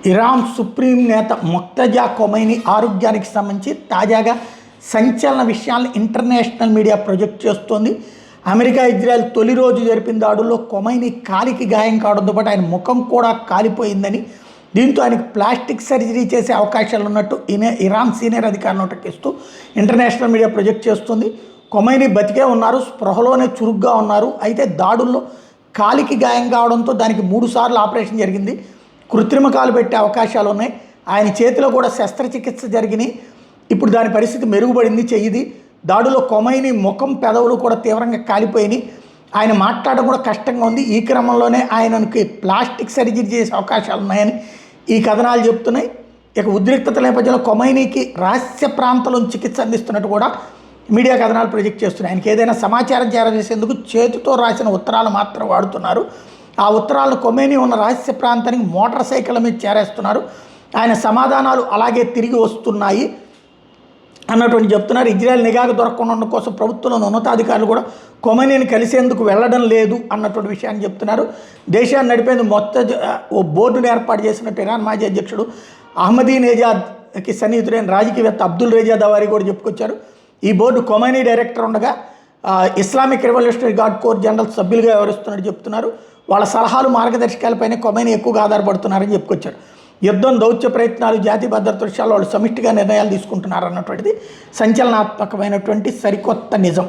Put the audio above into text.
Iran supreme నేత మొక్తజా కొమైనీ ఆరోగ్యానికి సంబంధించి తాజాగా సంచలన విషయాలను ఇంటర్నేషనల్ మీడియా ప్రొజెక్ట్ చేస్తోంది. అమెరికా ఇజ్రాయెల్ తొలి రోజు జరిపిన దాడుల్లో కొమైనీ కాలికి గాయం కావడంతో పాటు ఆయన ముఖం కూడా కాలిపోయిందని, దీంతో ఆయనకు ప్లాస్టిక్ సర్జరీ చేసే అవకాశాలు ఉన్నట్టు ఇరాన్ సీనియర్ అధికారులు నోటెక్కిస్తూ ఇంటర్నేషనల్ మీడియా ప్రొజెక్ట్ చేస్తుంది. కొమైనీ బతికే ఉన్నారు, స్పృహలోనే చురుగ్గా ఉన్నారు. అయితే దాడుల్లో కాలికి గాయం కావడంతో దానికి 3 సార్లు ఆపరేషన్ జరిగింది. కృత్రిమ కాలు పెట్టే అవకాశాలు ఉన్నాయి. ఆయన చేతిలో కూడా శస్త్రచికిత్స జరిగినాయి. ఇప్పుడు దాని పరిస్థితి మెరుగుపడింది. చెయ్యిది దాడులో కొమైనీ ముఖం, పెదవులు కూడా తీవ్రంగా కాలిపోయినాయి. ఆయన మాట్లాడడం కూడా కష్టంగా ఉంది. ఈ క్రమంలోనే ఆయనకి ప్లాస్టిక్ సర్జరీ చేసే అవకాశాలు ఉన్నాయని ఈ కథనాలు చెప్తున్నాయి. ఇక ఉద్రిక్తత నేపథ్యంలో కొమైనీకి రహస్య ప్రాంతంలో చికిత్స అందిస్తున్నట్టు కూడా మీడియా కథనాలు ప్రొజెక్ట్ చేస్తున్నాయి. ఆయనకి ఏదైనా సమాచారం చేరవేసేందుకు చేతితో రాసిన ఉత్తరాలు మాత్రం వాడుతున్నారు. ఆ ఉత్తరాలను కొమైనీ ఉన్న రహస్య ప్రాంతానికి మోటార్ సైకిళ్ళ మీద చేరేస్తున్నారు. ఆయన సమాధానాలు అలాగే తిరిగి వస్తున్నాయి అన్నటువంటి చెప్తున్నారు. ఇజ్రాయెల్ నిఘాకు దొరకకుండా ఉండడం కోసం ప్రభుత్వంలోని ఉన్నతాధికారులు కూడా కొమైనీని కలిసేందుకు వెళ్ళడం లేదు అన్నటువంటి విషయాన్ని చెప్తున్నారు. దేశాన్ని నడిపేందుకు ఓ బోర్డును ఏర్పాటు చేసినట్టు ఇరాన్ మాజీ అధ్యక్షుడు అహ్మదీనేజాద్కి సన్నిహితుడైన రాజకీయవేత్త అబ్దుల్ రేజా దవారీ కూడా చెప్పుకొచ్చారు. ఈ బోర్డు కొమైనీ డైరెక్టర్ ఉండగా Islamic revolutionary guard corps general సభ్యులుగా వ్యవహరిస్తున్నట్టు చెప్తున్నారు. వాళ్ళ సలహాలు, మార్గదర్శకాలపైనే కొమైనీ ఎక్కువగా ఆధారపడుతున్నారని చెప్పుకొచ్చారు. యుద్ధం, దౌత్య ప్రయత్నాలు, జాతీయ భద్రత విషయాల్లో వాళ్ళు సమిష్టిగా నిర్ణయాలు తీసుకుంటున్నారు అన్నటువంటిది సంచలనాత్మకమైనటువంటి సరికొత్త నిజం.